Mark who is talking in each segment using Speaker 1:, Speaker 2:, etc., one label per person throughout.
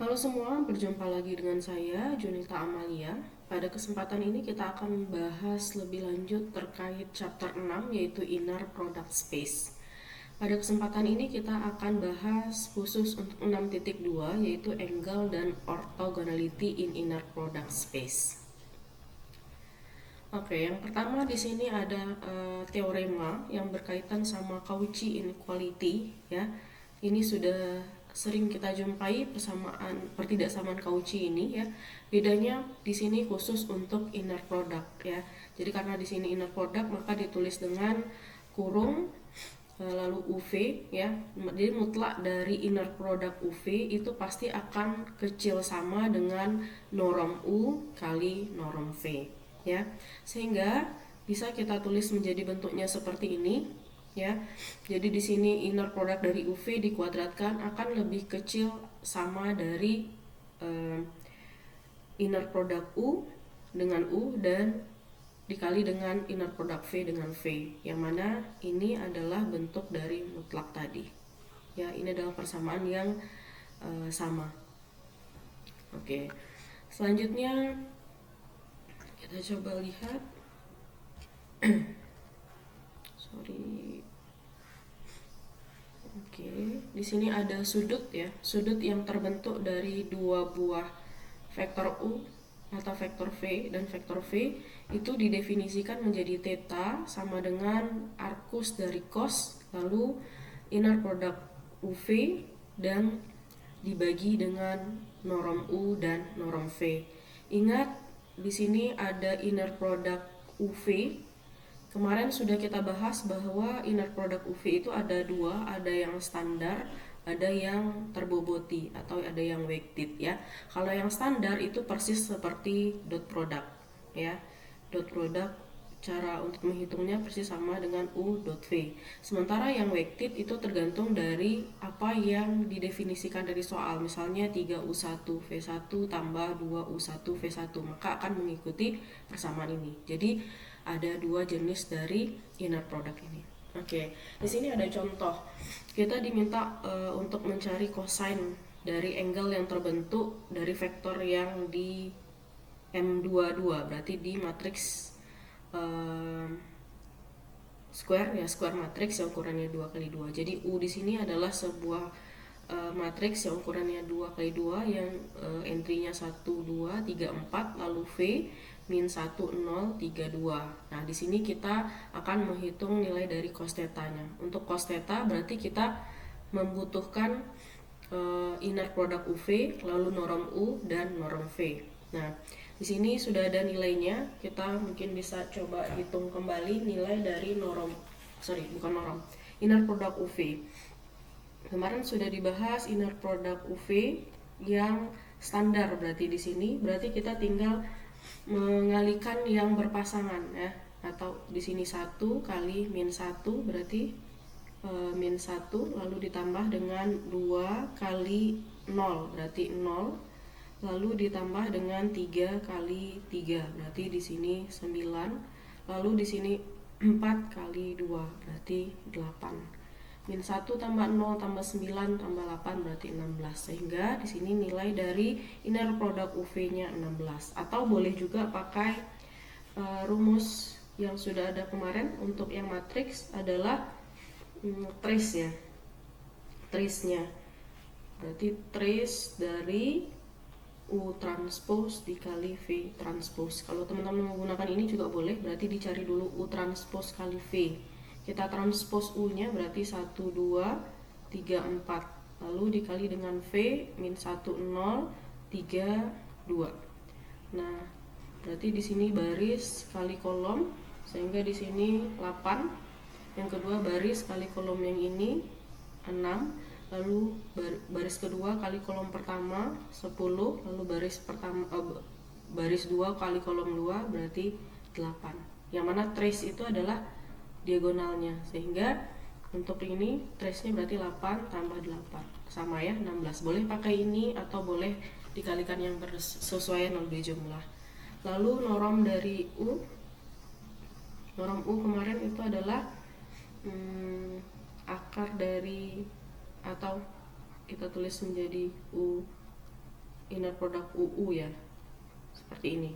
Speaker 1: Halo semua, berjumpa lagi dengan saya, Junita Amalia. Pada kesempatan ini kita akan membahas lebih lanjut terkait chapter 6 yaitu Inner Product Space. Pada kesempatan ini kita akan bahas khusus untuk 6.2 yaitu Angle dan Orthogonality in Inner Product Space. Oke, yang pertama di sini ada teorema yang berkaitan sama Cauchy inequality ya. Ini sudah sering kita jumpai pertidaksamaan Cauchy ini ya. Bedanya di sini khusus untuk inner product ya. Jadi karena di sini inner product maka ditulis dengan kurung lalu UV ya. Jadi mutlak dari inner product UV itu pasti akan kecil sama dengan norm U kali norm V ya, sehingga bisa kita tulis menjadi bentuknya seperti ini ya. Jadi di sini inner product dari UV dikuadratkan akan lebih kecil sama dari inner product U dengan U dan dikali dengan inner product V dengan V, yang mana ini adalah bentuk dari mutlak tadi ya. Ini adalah persamaan yang sama. Oke, selanjutnya kita coba lihat sorry. Oke, di sini ada sudut ya, sudut yang terbentuk dari dua buah vektor U atau vektor V, dan vektor V itu didefinisikan menjadi theta sama dengan arcus dari cos, lalu inner product UV dan dibagi dengan norm U dan norm V. Ingat di sini ada inner product UV. Kemarin sudah kita bahas bahwa inner product UV itu ada dua, ada yang standar, ada yang terboboti atau ada yang weighted ya. Kalau yang standar itu persis seperti dot product ya. Dot product cara untuk menghitungnya persis sama dengan U dot V. Sementara yang weighted itu tergantung dari apa yang didefinisikan dari soal. Misalnya 3U1V1 tambah 2U1V1, maka akan mengikuti persamaan ini. Jadi ada dua jenis dari inner product ini. Oke, di sini ada contoh. Kita diminta untuk mencari cosine dari angle yang terbentuk dari vektor yang di M22, berarti di matriks square ya, square matrix yang ukurannya 2x2. Jadi U di sini adalah sebuah matriks yang ukurannya 2x2 yang entry-nya 1 2 3 4, lalu V min 1 0 3 2. Nah, di sini kita akan menghitung nilai dari cos theta-nya. Untuk cos theta berarti kita membutuhkan inner product UV, lalu norm U dan norm V. Nah, di sini sudah ada nilainya. Kita mungkin bisa coba hitung kembali nilai dari inner product UV. Kemarin sudah dibahas inner product UV yang standar, berarti di sini berarti kita tinggal mengalikan yang berpasangan ya, atau di sini 1 kali min 1 berarti min 1, lalu ditambah dengan 2 kali 0 berarti 0, lalu ditambah dengan 3 kali 3 berarti di sini 9, lalu di sini 4 kali 2 berarti 8. Min 1 tambah 0 tambah 9 tambah 8 berarti 16. Sehingga di sini nilai dari inner product UV-nya 16. Atau boleh juga pakai rumus yang sudah ada kemarin untuk yang matriks adalah trace ya. Trace-nya berarti trace dari U transpose dikali V transpose. Kalau teman-teman menggunakan ini juga boleh, berarti dicari dulu U transpose kali V. Kita transpose U-nya berarti 1 2 3 4, lalu dikali dengan V min 1 0 3 2. Nah, berarti di sini baris kali kolom, sehingga di sini 8. Yang kedua baris kali kolom yang ini 6, lalu baris kedua kali kolom pertama 10, lalu baris 2 kali kolom 2 berarti 8. Yang mana trace itu adalah diagonalnya, sehingga untuk ini trace-nya berarti 8 tambah 8 sama ya 16. Boleh pakai ini atau boleh dikalikan yang bersesuaian oleh jumlah. Lalu norm dari U, norm U kemarin itu adalah akar dari, atau kita tulis menjadi U inner product UU ya, seperti ini.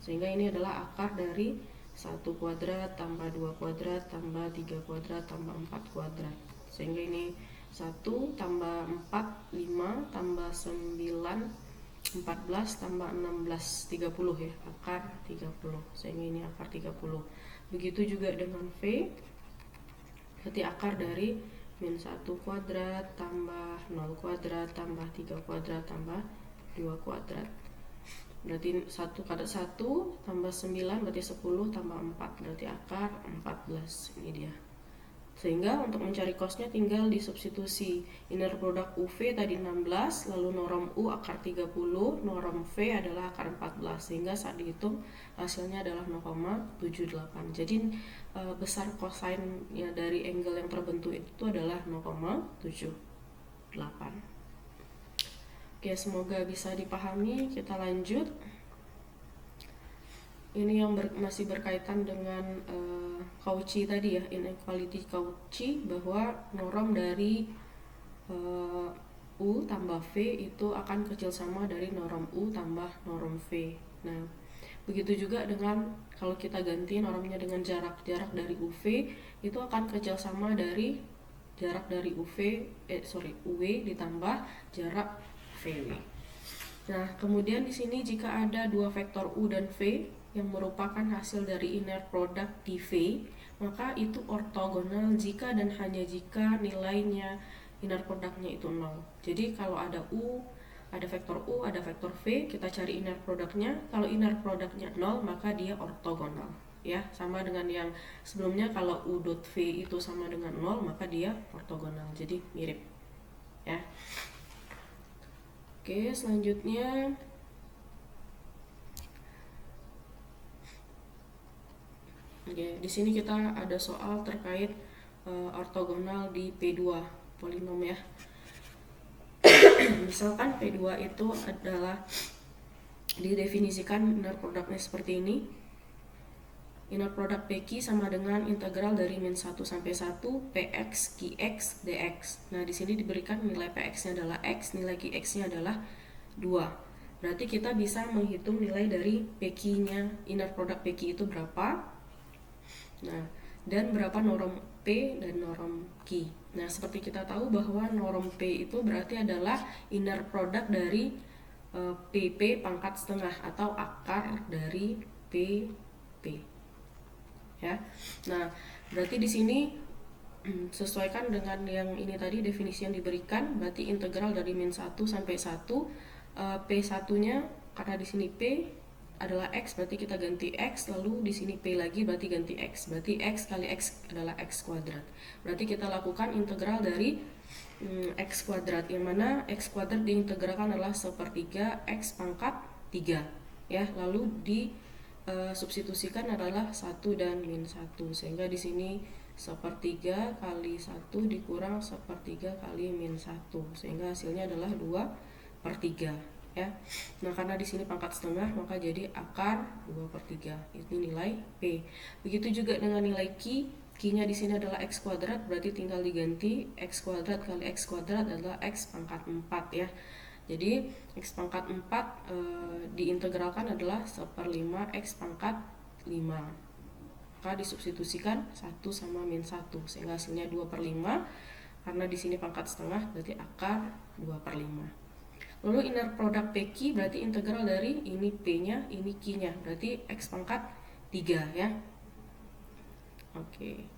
Speaker 1: Sehingga ini adalah akar dari 1 kuadrat tambah 2 kuadrat tambah 3 kuadrat tambah 4 kuadrat. Sehingga ini 1 tambah 4 5 tambah 9 14 tambah 16 30 ya, akar 30. Sehingga ini akar 30. Begitu juga dengan V, berarti akar dari min 1 kuadrat tambah 0 kuadrat tambah 3 kuadrat tambah 2 kuadrat. Berarti 1 kuadrat 1 tambah 9 berarti 10 tambah 4 berarti akar 14. Ini dia. Sehingga untuk mencari cosnya tinggal disubstitusi. Inner product UV tadi 16, lalu norm U akar 30, norm V adalah akar 14. Sehingga saat dihitung hasilnya adalah 0,78. Jadi besar cosine ya dari angle yang terbentuk itu adalah 0,78. Oke, semoga bisa dipahami. Kita lanjut. Ini yang masih berkaitan dengan Cauchy tadi ya, inequality Cauchy, bahwa norm dari U tambah V itu akan kecil sama dari norm U tambah norm V. Nah, begitu juga dengan kalau kita ganti normnya dengan jarak dari UV itu akan kecil sama dari jarak dari UV ditambah jarak VW. Nah, kemudian di sini jika ada dua vektor U dan V yang merupakan hasil dari inner product di V, maka itu ortogonal jika dan hanya jika nilainya inner productnya itu 0. Jadi kalau ada vektor U, ada vektor V, kita cari inner productnya. Kalau inner productnya 0, maka dia ortogonal. Ya, sama dengan yang sebelumnya, kalau U dot V itu sama dengan 0, maka dia ortogonal. Jadi mirip. Ya. Oke, selanjutnya di sini kita ada soal terkait ortogonal di P2 polinom ya. Misalkan P2 itu adalah didefinisikan inner produknya seperti ini. Inner product PQ sama dengan integral dari min 1 sampai 1 Px Qx dx. Nah, di sini diberikan nilai Px-nya adalah X, nilai Qx-nya adalah 2. Berarti kita bisa menghitung nilai dari PQ-nya, inner product PQ itu berapa. Nah, dan berapa norm P dan norm Q. Nah, seperti kita tahu bahwa norm P itu berarti adalah inner product dari PP pangkat setengah atau akar dari PP. Ya. Nah, berarti di sini sesuaikan dengan yang ini tadi definisi yang diberikan, berarti integral dari min 1 sampai 1 P1-nya karena di sini P adalah X, berarti kita ganti X, lalu di sini P lagi berarti ganti X. Berarti X kali X adalah X kuadrat. Berarti kita lakukan integral dari X kuadrat, yang mana X kuadrat diintegralkan adalah 1/3 X pangkat 3 ya, lalu di substitusikan adalah 1 dan min 1, sehingga di sini 1/3 kali 1 dikurang 1/3 kali min 1, sehingga hasilnya adalah 2/3 ya. Nah, karena di sini pangkat setengah maka jadi akar 2/3. Itu nilai P. Begitu juga dengan nilai Q. Q-nya di sini adalah X kuadrat, berarti tinggal diganti X kuadrat kali X kuadrat adalah X pangkat 4 ya. Jadi X pangkat 4 diintegralkan adalah 1/5 X pangkat 5. Maka disubstitusikan 1 sama min 1, sehingga hasilnya 2/5. Karena di sini pangkat setengah berarti akar 2/5. Lalu inner product PQ berarti integral dari ini P-nya, ini Q-nya, berarti X pangkat 3 ya. Oke.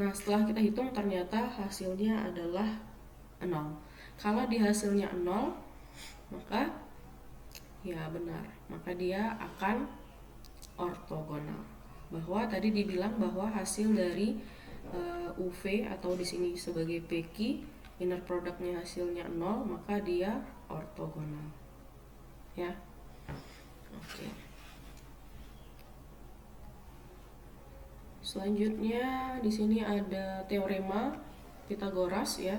Speaker 1: Nah, setelah kita hitung ternyata hasilnya adalah 0. Kalau di hasilnya 0, maka ya benar, maka dia akan ortogonal. Bahwa tadi dibilang bahwa hasil dari UV atau di sini sebagai PQ, inner productnya hasilnya 0, maka dia ortogonal. Ya. Oke. Selanjutnya di sini ada teorema Pythagoras ya.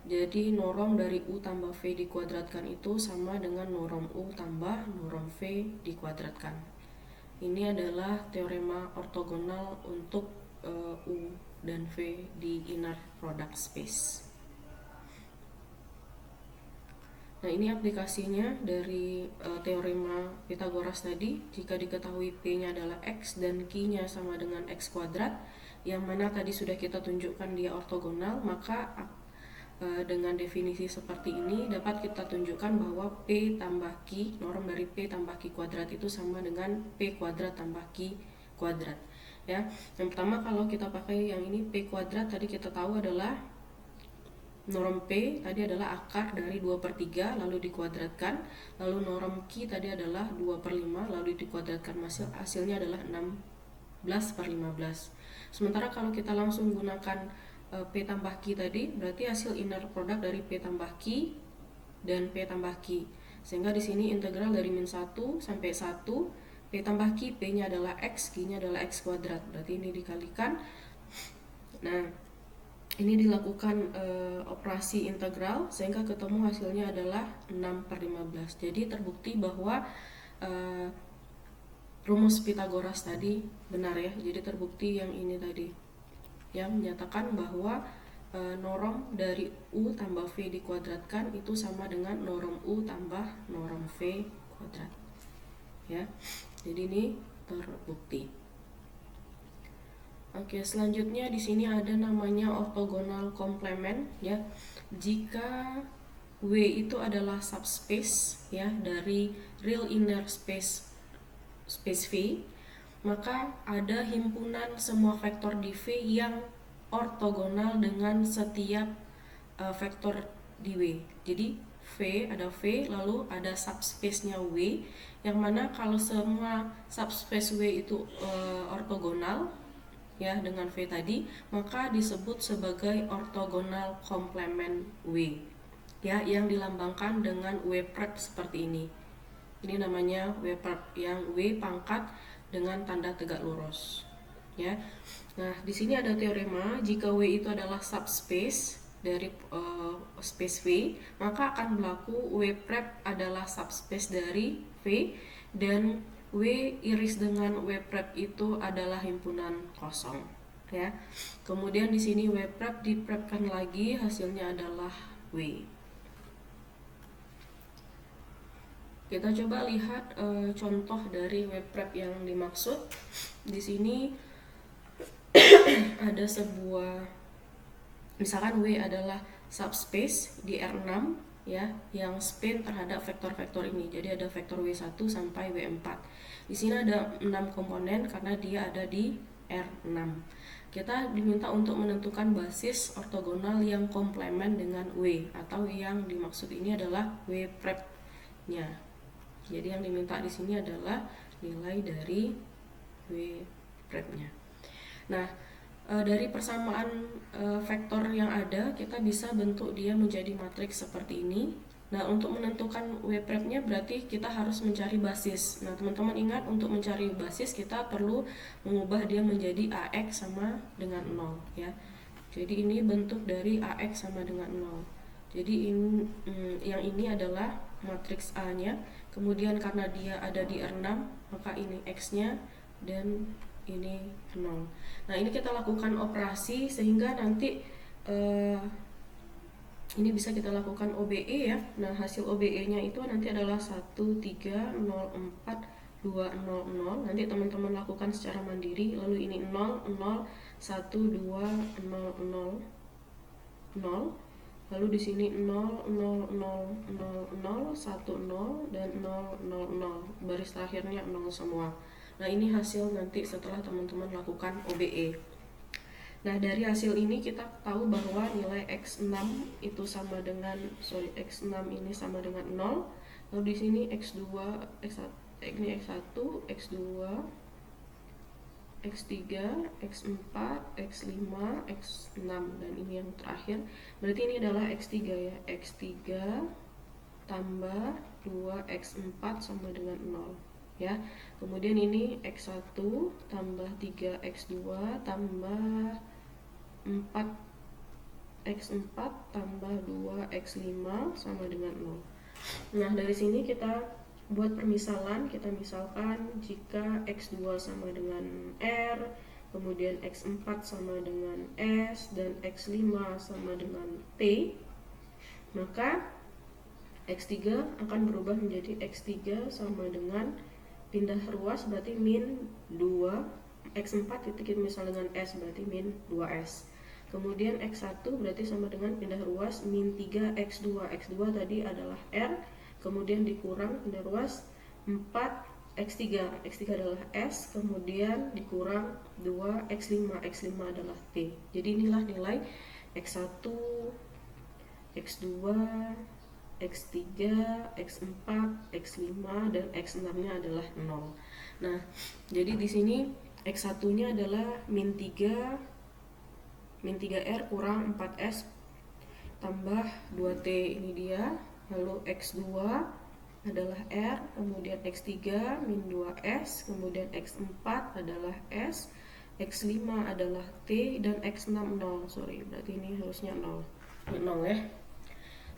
Speaker 1: Jadi norm dari U tambah V dikuadratkan itu sama dengan norm U tambah norm V dikuadratkan. Ini adalah teorema ortogonal untuk U dan V di inner product space. Nah, ini aplikasinya dari teorema Pythagoras tadi. Jika diketahui P-nya adalah X dan Q-nya sama dengan X kuadrat, yang mana tadi sudah kita tunjukkan dia ortogonal, maka dengan definisi seperti ini dapat kita tunjukkan bahwa P tambah Q, norm dari P tambah Q kuadrat itu sama dengan P kuadrat tambah Q kuadrat. Ya, yang pertama kalau kita pakai yang ini P kuadrat, tadi kita tahu adalah norm P tadi adalah akar dari 2/3 lalu dikuadratkan, lalu norm Q tadi adalah 2/5 lalu dikuadratkan, hasilnya adalah 16/15. Sementara kalau kita langsung gunakan P tambah Q tadi, berarti hasil inner product dari P tambah Q dan P tambah Q. Sehingga di sini integral dari min 1 sampai 1, P tambah Q, P-nya adalah X, Q-nya adalah X kuadrat. Berarti ini dikalikan. Nah, ini dilakukan operasi integral sehingga ketemu hasilnya adalah 6/15. Jadi terbukti bahwa rumus Pythagoras tadi benar ya. Jadi terbukti yang ini tadi yang menyatakan bahwa norm dari U tambah V dikuadratkan itu sama dengan norm U tambah norm V kuadrat. Ya. Jadi ini terbukti. Oke, selanjutnya di sini ada namanya orthogonal complement ya. Jika W itu adalah subspace ya dari real inner space V, maka ada himpunan semua vektor di V yang ortogonal dengan setiap vektor di W. Jadi ada V lalu ada subspace-nya W, yang mana kalau semua subspace W itu ortogonal ya dengan V tadi, maka disebut sebagai ortogonal komplement W ya, yang dilambangkan dengan W prep seperti ini. Ini namanya W prep, yang W pangkat dengan tanda tegak lurus ya. Nah, di sini ada teorema jika W itu adalah subspace dari space V, maka akan berlaku W prep adalah subspace dari V dan W iris dengan W prep itu adalah himpunan kosong ya. Kemudian di sini W prep diprepkan lagi, hasilnya adalah W. Kita coba lihat contoh dari W prep yang dimaksud. Di sini ada sebuah, misalkan W adalah subspace di R6 ya, yang span terhadap vektor-vektor ini. Jadi ada vektor W1 sampai W4. Di sini ada 6 komponen karena dia ada di R6. Kita diminta untuk menentukan basis ortogonal yang komplement dengan W, atau yang dimaksud ini adalah W prep-nya. Jadi yang diminta di sini adalah nilai dari W prep-nya. Nah, dari persamaan vektor yang ada, kita bisa bentuk dia menjadi matriks seperti ini. Nah, untuk menentukan W prep-nya berarti kita harus mencari basis. Nah, teman-teman ingat, untuk mencari basis kita perlu mengubah dia menjadi AX sama dengan 0 ya. Jadi ini bentuk dari AX sama dengan 0. Jadi yang ini adalah matriks A-nya. Kemudian karena dia ada di R6, maka ini X-nya dan ini 0. Nah, ini kita lakukan operasi sehingga nanti ini bisa kita lakukan OBE ya. Nah, hasil OBE-nya itu nanti adalah 1304,200. Nanti teman-teman lakukan secara mandiri. Lalu ini 0, 0, 1, 2, 0, 0, 0. Lalu di sini 0, 0, 0, 0, 0, 1, 0, dan 0, 0, 0. Baris terakhirnya 0 semua. Nah, ini hasil nanti setelah teman-teman lakukan OBE. Nah, dari hasil ini kita tahu bahwa nilai X6 itu sama dengan, X6 ini sama dengan 0. Lalu di sini X2, ini X1, X2, X3, X4, X5, X6, dan ini yang terakhir. Berarti ini adalah X3 ya. X3 tambah 2X4 sama dengan 0. Ya, kemudian ini X1 tambah 3X2 tambah 4X4 tambah 2X5 sama dengan 0. Nah, dari sini kita buat permisalan. Kita misalkan jika X2 sama dengan R, kemudian X4 sama dengan S, dan X5 sama dengan T, maka X3 akan berubah menjadi X3 sama dengan pindah ruas berarti min 2, X4 ditikin misal dengan S berarti min 2S. Kemudian X1 berarti sama dengan pindah ruas min 3 X2. X2 tadi adalah R, kemudian dikurang pindah ruas 4 X3. X3 adalah S, kemudian dikurang 2 X5. X5 adalah T. Jadi inilah nilai X1, X2, X3, X4, X5, dan X6-nya adalah 0. Nah, jadi di sini X1-nya adalah min 3 R kurang 4S tambah 2T, ini dia. Lalu X2 adalah R, kemudian X3 min 2S, kemudian X4 adalah S, X5 adalah T, dan X6 0. Sorry, berarti ini harusnya 0 ya.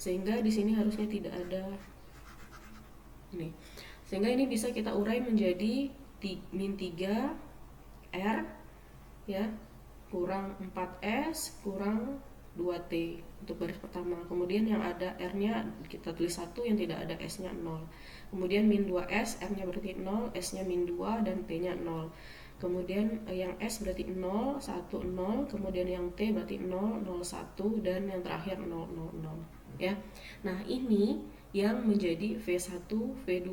Speaker 1: Sehingga di sini harusnya tidak ada ini. Sehingga ini bisa kita urai menjadi min 3 R ya kurang 4S kurang 2T untuk baris pertama. Kemudian yang ada R-nya kita tulis 1, yang tidak ada S-nya 0. Kemudian min 2S, R-nya berarti 0, S-nya min 2, dan T-nya 0. Kemudian yang S berarti 0, 1, 0. Kemudian yang T berarti 0, 0, 1. Dan yang terakhir 0, 0, 0. Ya. Nah, ini yang menjadi V1, V2,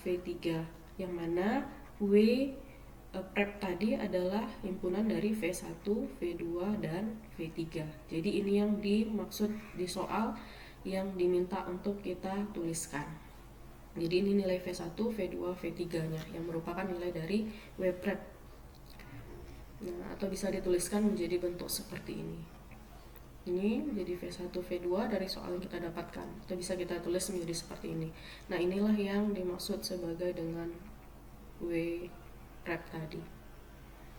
Speaker 1: V3. Yang mana W prep tadi adalah himpunan dari V1, V2, dan V3. Jadi ini yang dimaksud di soal yang diminta untuk kita tuliskan. Jadi ini nilai V1, V2, V3-nya yang merupakan nilai dari W prep. Nah, atau bisa dituliskan menjadi bentuk seperti ini. Ini menjadi V1, V2 dari soal yang kita dapatkan. Atau bisa kita tulis menjadi seperti ini. Nah, inilah yang dimaksud sebagai dengan W prep tadi.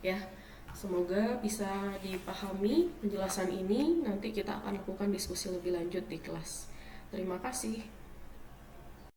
Speaker 1: Ya, semoga bisa dipahami penjelasan ini. Nanti kita akan lakukan diskusi lebih lanjut di kelas. Terima kasih.